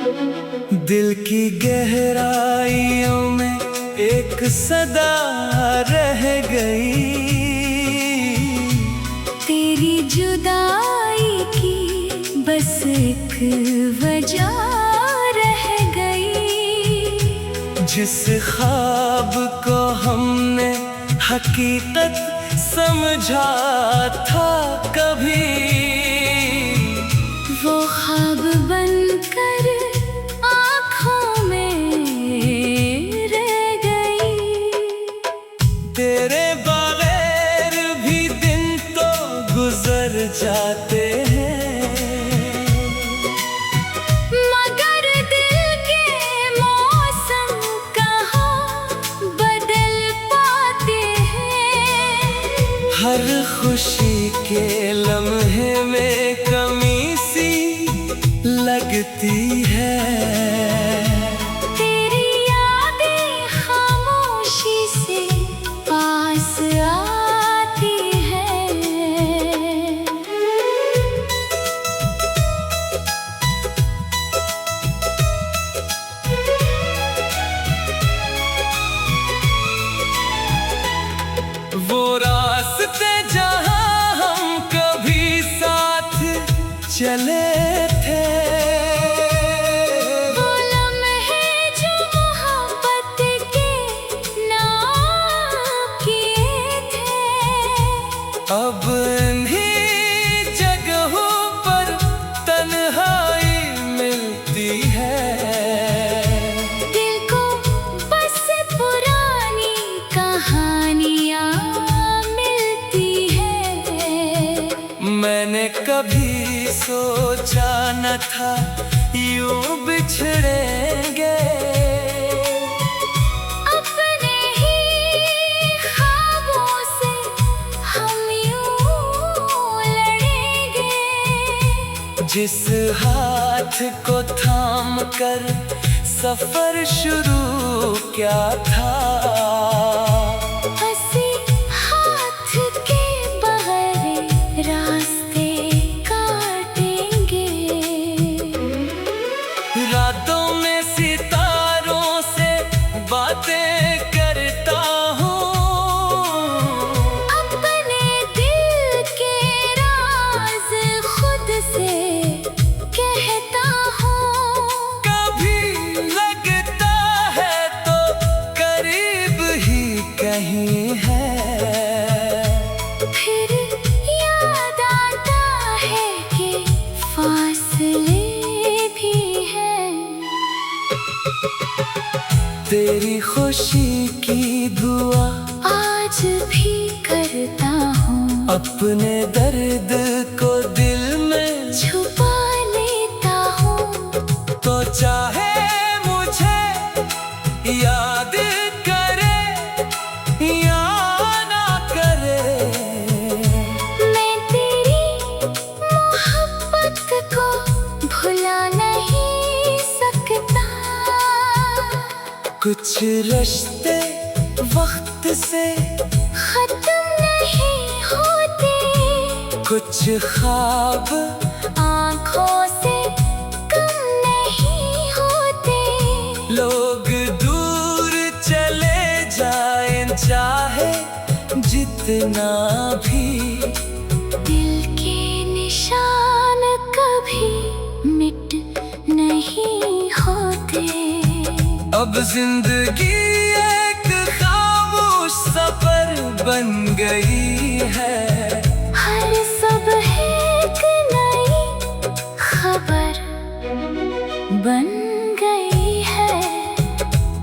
दिल की गहराइयों में एक सदा रह गई, तेरी जुदाई की बस एक वजह रह गई। जिस ख्वाब को हमने हकीकत समझा था कभी, वो ख्वाब बनकर आँखों में रह गई। तेरे बगैर भी दिन तो गुजर जाते हैं, मगर दिल के मौसम कहाँ बदल पाते हैं। हर खुशी के लम्हे में कमी सी लगती है। तेरी यादें खामोशी से पास आती है। वो रास्ते जहाँ हम कभी साथ चले थे, वो लम्हे जो मोहब्बत के नाम किए थे। अब इन्हीं जगहों पर तन्हाई मिलती है। दिल को बस पुरानी कहानियाँ मिलती है। मैंने कभी सोचा न था यूं बिछड़ेंगे, अपने ही ख्वाबों से हम यूं लड़ेंगे। जिस हाथ को थाम कर सफर शुरू क्या था, हंसी हाथ के बगैर रास्ते काटेंगे। रातों में सितारों से बातें करता हूँ, अपने दिल के राज खुद से कहता हूँ। कभी लगता है तो करीब ही कहीं है, फिर याद आता है कि फासले भी हैं। तेरी खुशी की दुआ आज भी करता हूँ, अपने दर्द को दिल में छुपा लेता हूँ। तो चाहे मुझे याद करे या ना करे, मैं तेरी मोहब्बत को भुला नहीं सकता। कुछ रिश्ते वक्त से खत्म नहीं होते, कुछ ख्वाब आँखों से कम नहीं होते। लोग दूर चले जाएं चाहे जितना भी, दिल के निशान कभी मिट नहीं होते। अब जिंदगी एक खामोश सफर बन गई है। हर सुबह एक नई खबर बन गई है।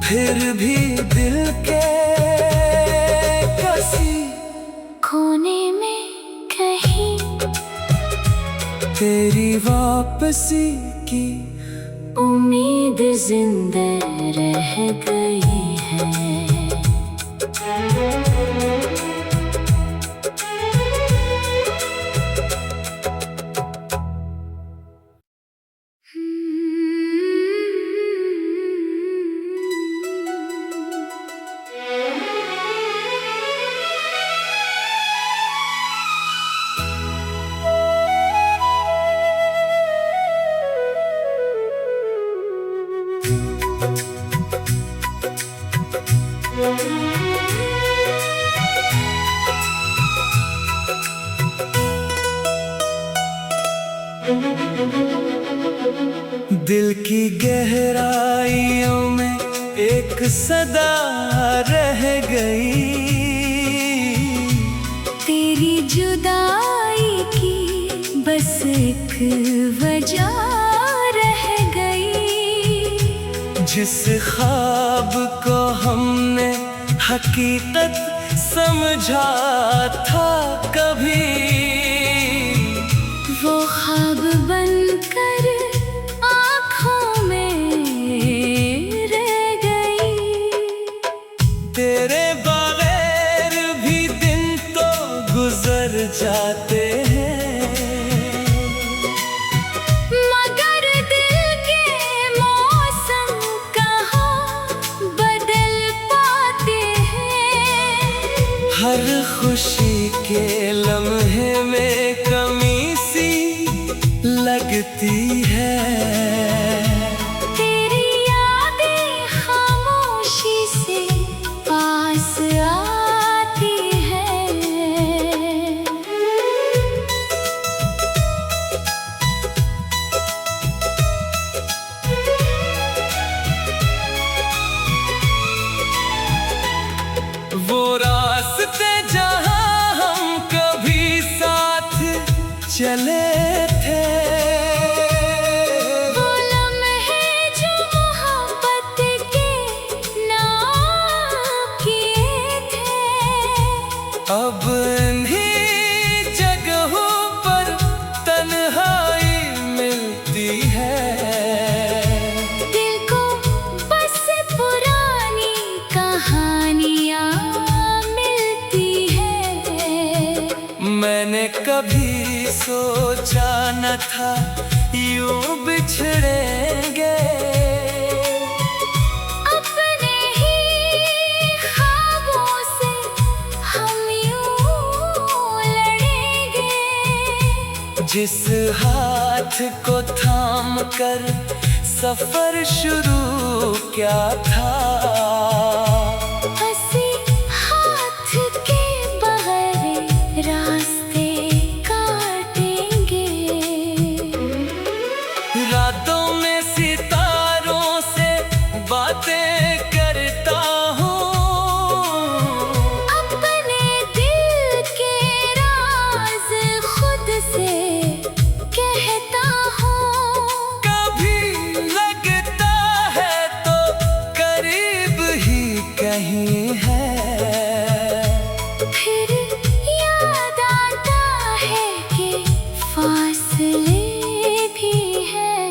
फिर भी दिल के किसी कोने में कहीं तेरी वापसी की उम्मीद जिंदा रह गई है। दिल की गहराइयों में एक सदा रह गई। तेरी जुदाई की बस एक वजह रह गई। जिस ख्वाब को हमने हकीकत समझा था कभी, वो ख्वाब बनकर आँखों में रह गई। तेरे बगैर भी दिन तो गुजर जाते हैं, मगर दिल के मौसम कहाँ बदल पाते हैं। हर खुशी के लम्हे में कमी सी लगती है। तेरी यादें खामोशी से पास आती है। वो रास्ते जहाँ हम कभी साथ चले थे, वो लम्हे जो मोहब्बत के नाम किए थे। अब इन्हीं जगहों पर तन्हाई मिलती है। दिल को बस पुरानी कहानियाँ मिलती है। मैंने कभी सोचा न था यूं बिछड़ेंगे, अपने ही ख्वाबों से हम यूं लड़ेंगे। जिस हाथ को थाम कर सफर शुरू क्या था, हंसी हाथ के बगैर रास्ते काटेंगे। रातों में सितारों से बातें करता हूँ, अपने दिल के राज खुद से कहता हूँ। कभी लगता है तो करीब ही कहीं है, फिर याद आता है कि फासले भी हैं।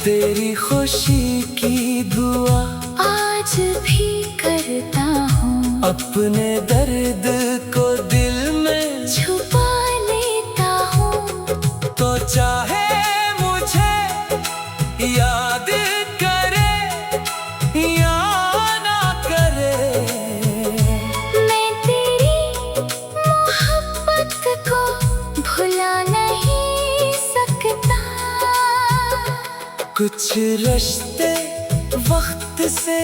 तेरी खुशी की दुआ आज भी करता हूँ, अपने दर्द को दिल में छुपा लेता हूँ। तो चाहे मुझे याद करे या ना करे, मैं तेरी मोहब्बत को भुला नहीं सकता। कुछ रिश्ते वक्त से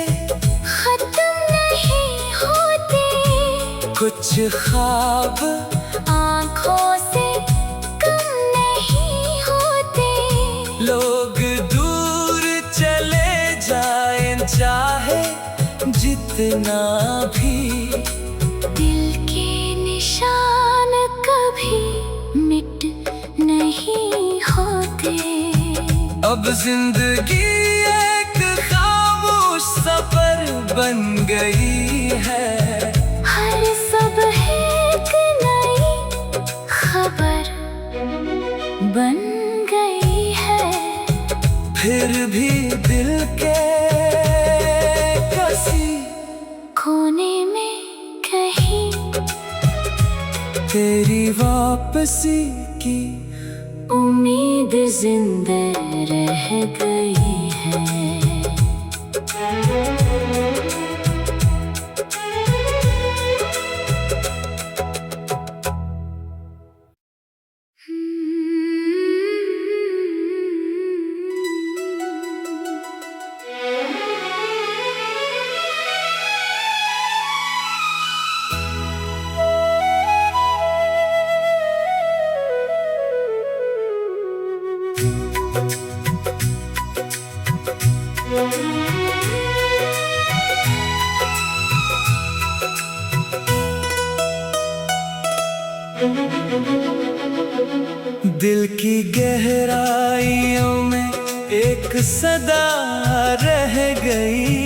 खत्म नहीं होते, कुछ ख्वाब आँखों से कम नहीं होते। लोग दूर चले जाएं चाहे जितना भी, दिल के निशान कभी मिट नहीं होते। अब जिंदगी एक खामोश सफर बन गई है। हर सुबह एक नई खबर बन गई है। फिर भी दिल के किसी कोने में कहीं तेरी वापसी की उम्मीद जिंदा रह गई है। एक सदा रह गई।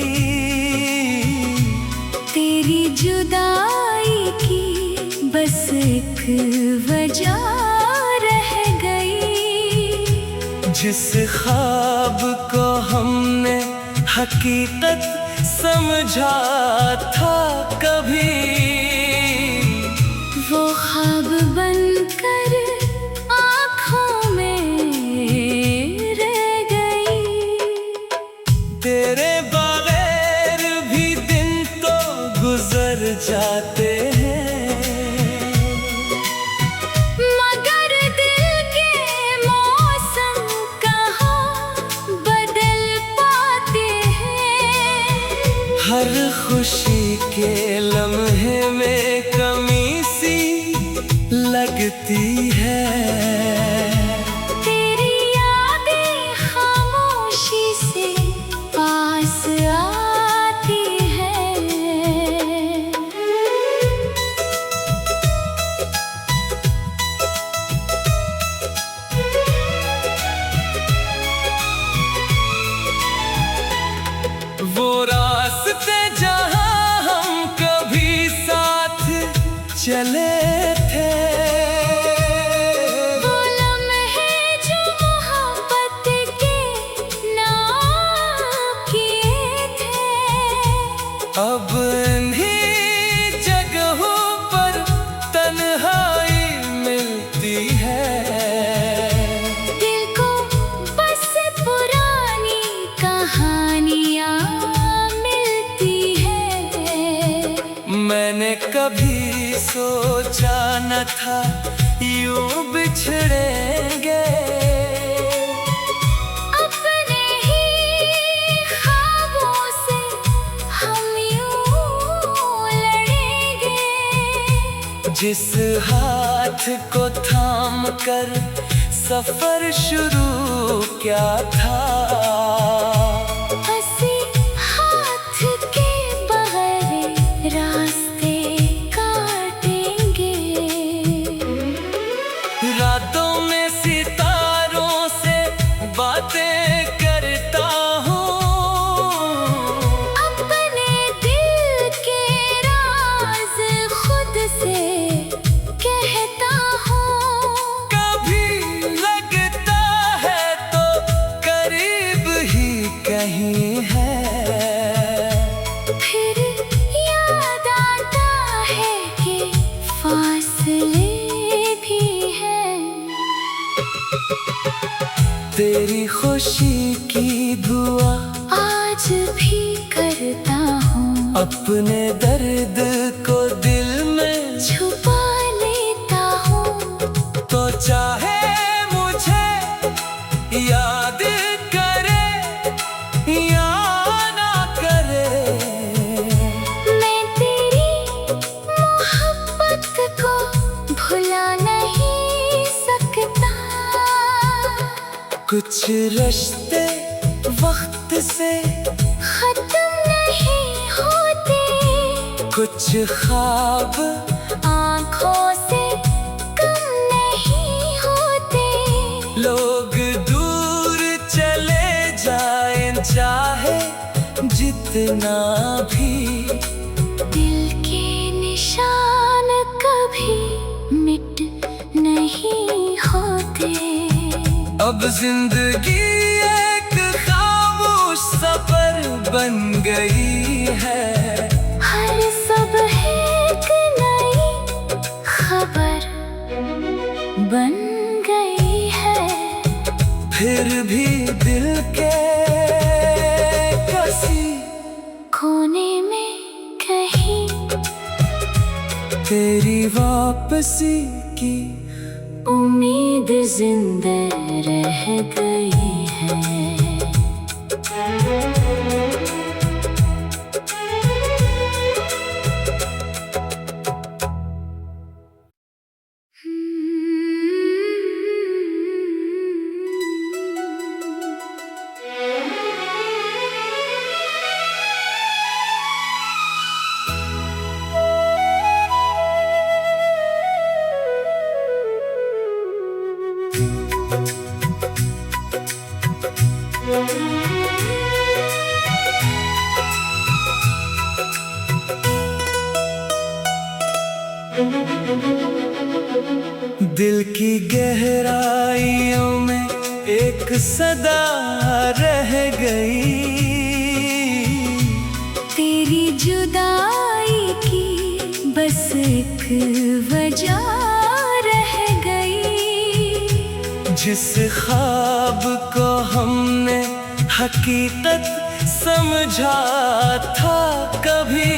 तेरी जुदाई की बस एक वजह रह गई। जिस ख्वाब को हमने हकीकत समझा था कभी, वो ख्वाब बनकर आँखों में रह गई। तेरे बगैर भी दिन तो गुजर जाते हैं, मगर दिल के मौसम कहाँ बदल पाते हैं। हर खुशी के लम्हे में कमी सी लगती है। तेरी यादें खामोशी से पास आती है। वो रास्ते जहाँ हम कभी साथ चले थे, वो लम्हे जो मोहब्बत के नाम किए थे। अब इन्हीं जगहों पर तन्हाई मिलती है। दिल को बस पुरानी कहानियाँ मिलती है। मैंने कभी सोचा न था यूं बिछड़ेंगे, अपने ही ख्वाबों से हम यूं लड़ेंगे। जिस हाथ को थाम कर सफर शुरू क्या था, हंसी हाथ के बगैर रास्ते काटेंगे। रातों में सितारों से बातें करता हूँ, अपने दिल के राज खुद से कहता हूँ। कभी लगता है तो करीब ही कहीं है, फिर याद आता है कि फासले भी हैं। तेरी खुशी की दुआ आज भी करता हूँ, अपने दर्द को दिल में छुपा लेता हूँ। तो चाहे मुझे याद करे या ना करे, मैं तेरी मोहब्बत को भुला नहीं सकता। कुछ रिश्ते वक्त से खत्म नहीं होते, कुछ ख्वाब आँखों से कम नहीं होते। लोग दूर चले जाएं चाहे जितना भी, दिल के निशान कभी मिट नहीं होते। अब जिंदगी एक खामोश सफर बन गई है। हर सुबह एक नई खबर बन गई है। फिर भी दिल के किसी कोने में कहीं तेरी वापसी की उम्मीद जिंदा रह गई है। दिल की गहराइयों में एक सदा रह गई, तेरी जुदाई की बस एक वजह रह गई। जिस ख्वाब को हमने हकीकत समझा था कभी,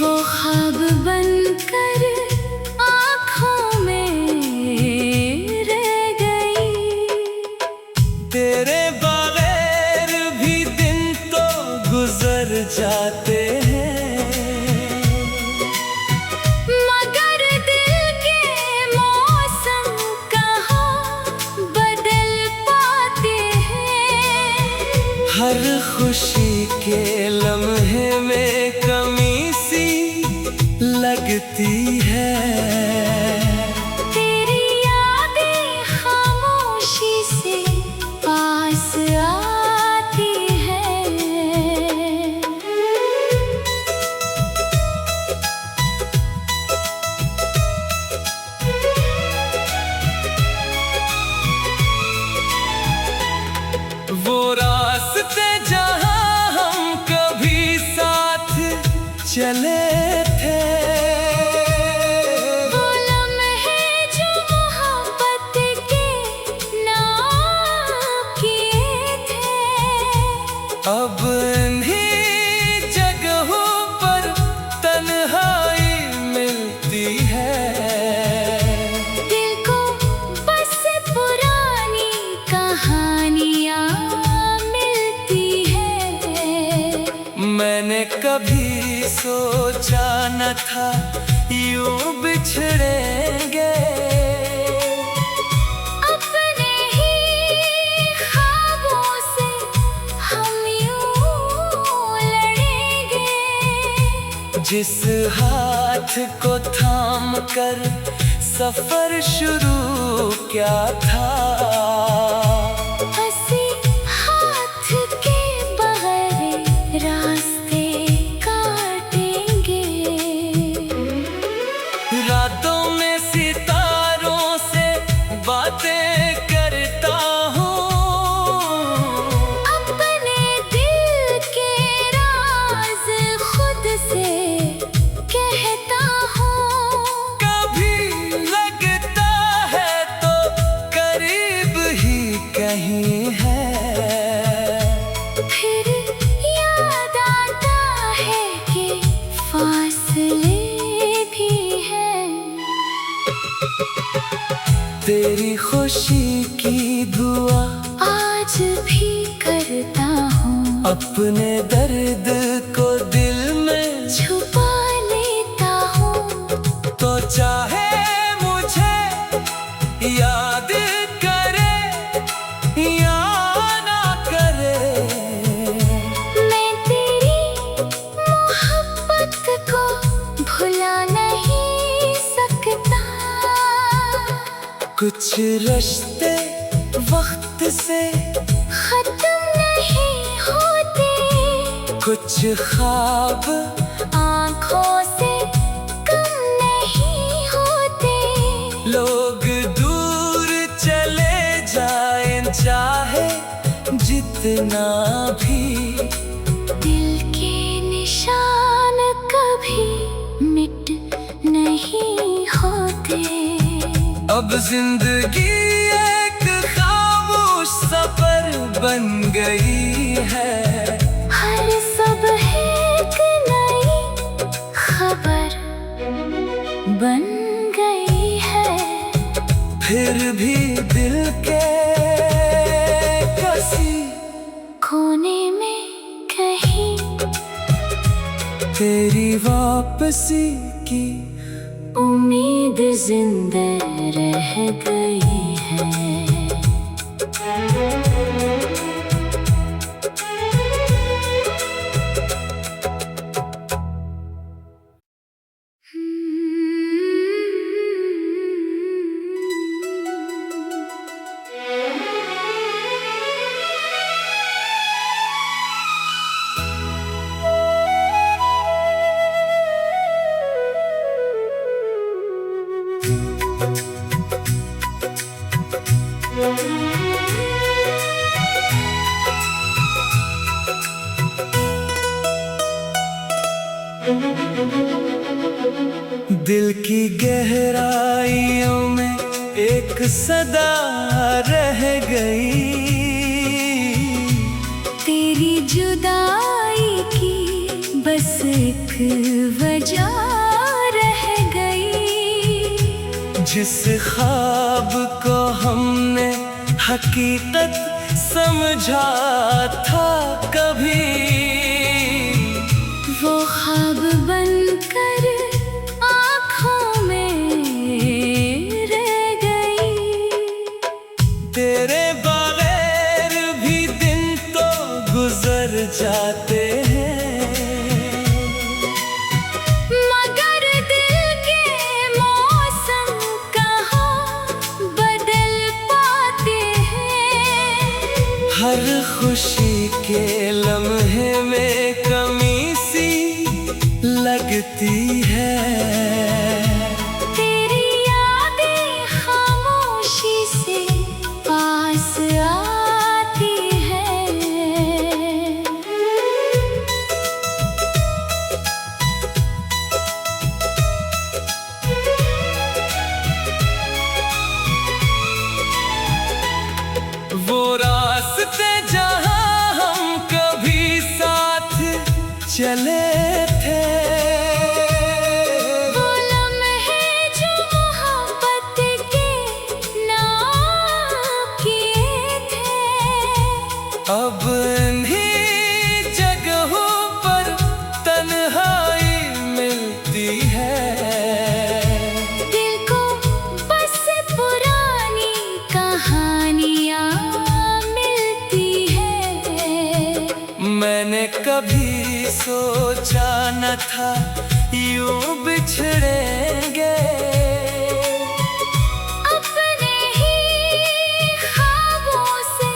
वो ख्वाब बनकर आँखों में रह गई। तेरे बगैर भी दिन तो गुजर जाते हैं, मगर दिल के मौसम कहाँ बदल पाते हैं। हर खुशी के लम्हे में कमी सी लगती है। तेरी यादें खामोशी से पास आती है। वो रास्ते जहाँ हम कभी साथ चले थे, वो लम्हे जो मोहब्बत के नाम किए थे। अब इन्हीं जगहों पर तन्हाई मिलती है। दिल को बस पुरानी कहानियाँ मिलती है। मैंने कभी सोचा न था यूं बिछड़ेंगे, अपने ही ख्वाबों से हम यूं लड़ेंगे। जिस हाथ को थाम कर सफर शुरू क्या था, हंसी हाथ के बगैर रास्ते काटेंगे। रातों में सितारों से बातें करता हूँ, अपने दिल के राज खुद से कहता हूँ। कभी लगता है तो करीब ही कहीं है, फिर याद आता है कि फासले भी हैं। तेरी खुशी की दुआ आज भी करता हूँ, अपने दर्द को दिल में छुपा लेता हूँ। तो चाहे मुझे याद करे या ना करे, मैं तेरी मोहब्बत को भुला नहीं सकता। कुछ रिश्ते वक्त से खत्म नहीं होते, कुछ ख्वाब आँखों से कम नहीं होते। लोग दूर चले जाएं चाहे जितना भी, दिल के निशान कभी मिट नहीं होते। अब जिंदगी एक खामोश सफर बन गई है। हर सब है एक नई खबर बन गई है। फिर भी दिल के किसी कोने में कहीं तेरी वापसी की उम्मीद जिंदा रह गई है। दिल की गहराइयों में एक सदा रह गई, तेरी जुदाई की बस एक वजह रह गई। जिस ख्वाब को हमने हकीकत समझा था कभी, वो ख्वाब बनकर आँखों में रह गई। तेरे बगैर भी दिन तो गुजर जाते हैं, मगर दिल के मौसम कहाँ बदल पाते हैं। हर खुशी के लम्हे में कमी सी लगती है। तेरी यादें खामोशी से पास आती है। वो रास्ते जहाँ हम कभी साथ चले थे, वो लम्हे जो मोहब्बत के नाम किए थे, अब इन्हीं जगहों पर तन्हाई मिलती है। दिल को बस पुरानी कहानियाँ मिलती है। मैंने कभी सोचा न था यूं बिछड़ेंगे, अपने ही ख्वाबों से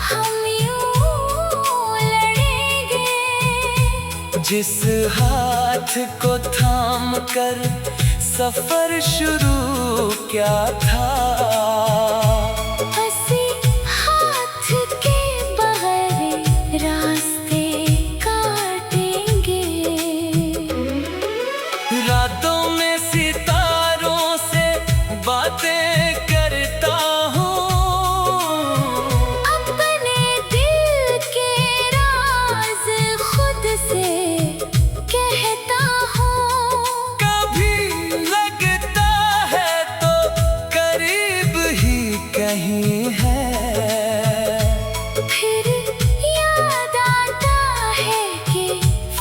हम यूं लड़ेंगे। जिस हाथ को थाम कर सफर शुरू क्या था, हंसी हाथ के बगैर रास्ते काटेंगे। रातों में सितारों से बातें करता हूँ, अपने दिल के राज खुद से कहता हूँ। कभी लगता है तो करीब ही कहीं है, फिर याद आता है कि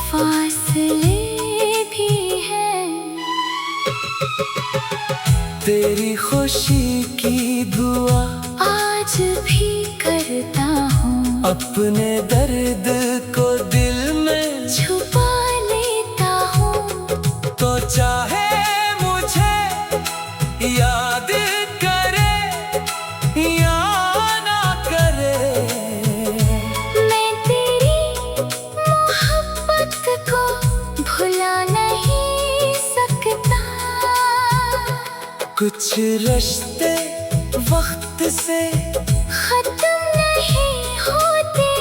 फासले भी हैं। तेरी खुशी की दुआ आज भी करता हूँ, अपने दर्द को दिल में छुपा लेता हूँ। तो चाहे मुझे याद करे या ना करे, मैं तेरी मोहब्बत को भुला नहीं सकता। कुछ रिश्ते वक्त से खत्म नहीं होते,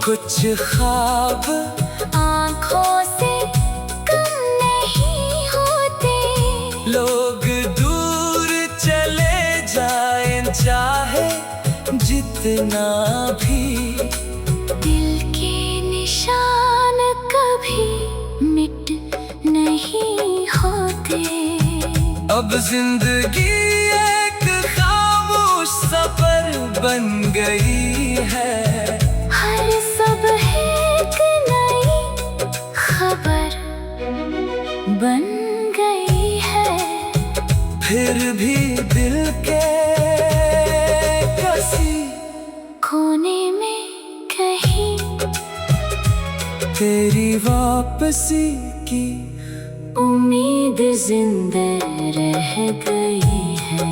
कुछ ख्वाब आँखों से कम नहीं होते। लोग दूर चले जाएं चाहे जितना भी, दिल के निशान कभी मिट नहीं होते। अब जिंदगी एक खामोश सफर बन गई है। हर सब है एक नई खबर बन गई है। फिर भी दिल के किसी कोने में कहीं तेरी वापसी की उम्मीद जिंदा रह गई है।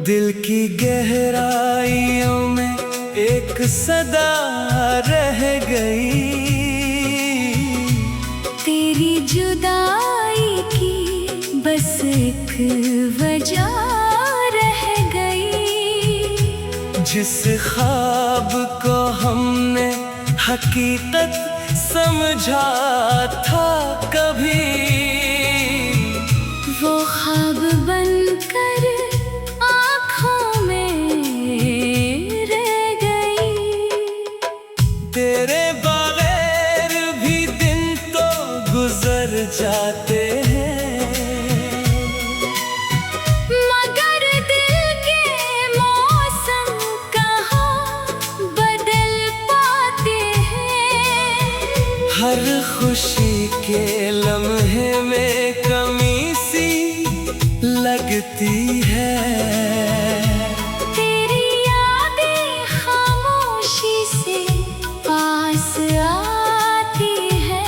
दिल की गहराइयों में एक सदा रह गई। तेरी जुदाई की बस एक वजह रह गई। जिस ख्वाब को हमने हकीकत समझा था कभी, वो ख्वाब बनकर आँखों में रह गई। तेरे बगैर भी दिन तो गुजर जाते हैं, मगर दिल के मौसम कहाँ बदल पाते हैं। हर खुशी के लम्हे में कमी सी लगती है। तेरी यादें खामोशी से पास आती है।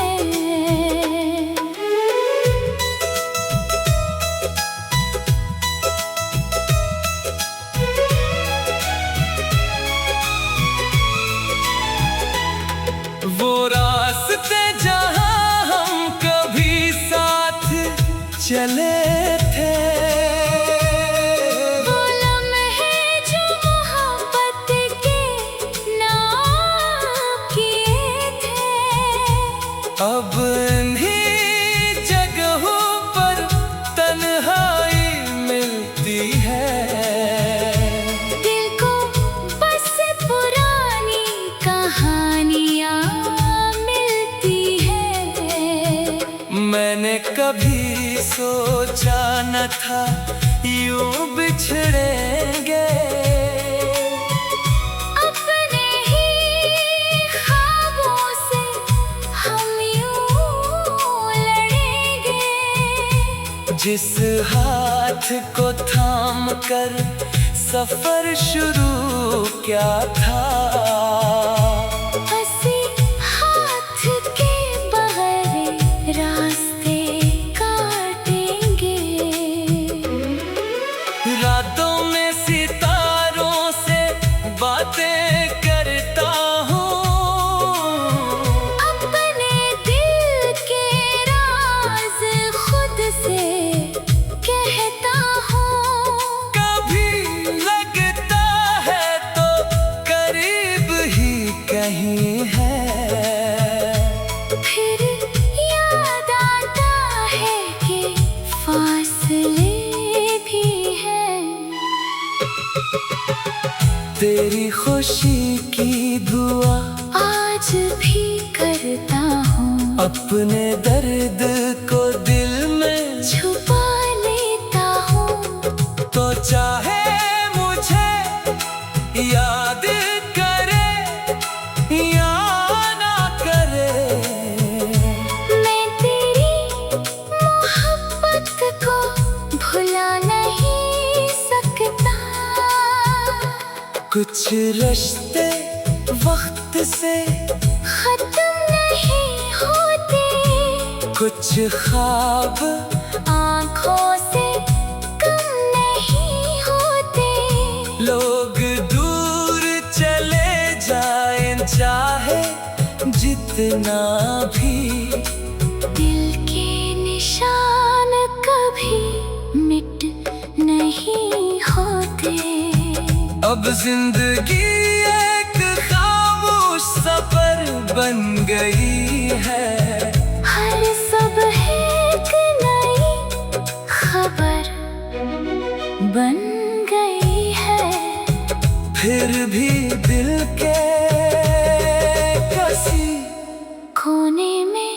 वो रास्ते जहाँ हम कभी साथ चले थे, वो लम्हे जो मोहब्बत के नाम किए थे, अब इन्हीं जगहों पर तन्हाई मिलती है। दिल को बस पुरानी कहानियाँ मिलती है। मैंने कभी सोचा न था यूं बिछड़ेंगे, अपने ही ख्वाबों से हम यूं लड़ेंगे। जिस हाथ को थाम कर सफर शुरू क्या था, हंसी हाथ के बगैर रास्ते काटेंगे। रातों में सितारों से बातें करता हूँ, अपने दिल के राज खुद से कहता हूँ। कभी लगता है तो करीब ही कहीं है, फिर याद आता है कि फासले भी हैं। तेरी खुशी की दुआ आज भी करता हूँ, अपने दर्द को दिल में छुपा लेता हूँ। तो चाहे मुझे याद करे या ना करे, मैं तेरी मोहब्बत को भुला नहीं सकता। कुछ रिश्ते वक्त से खत्म नहीं होते, कुछ ख्वाब आँखों से कम नहीं होते। लोग दूर चले जाएं चाहे जितना भी, दिल के निशान कभी मिट नहीं होते। अब जिंदगी एक खामोश सफर बन गई है। हर सुबह एक नई खबर बन गई है। फिर भी दिल के किसी कोने में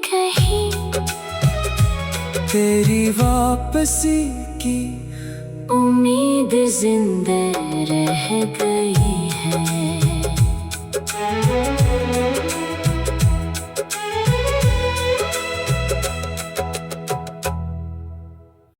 कहीं तेरी वापसी की उम्मीद जिंदा रह गई है।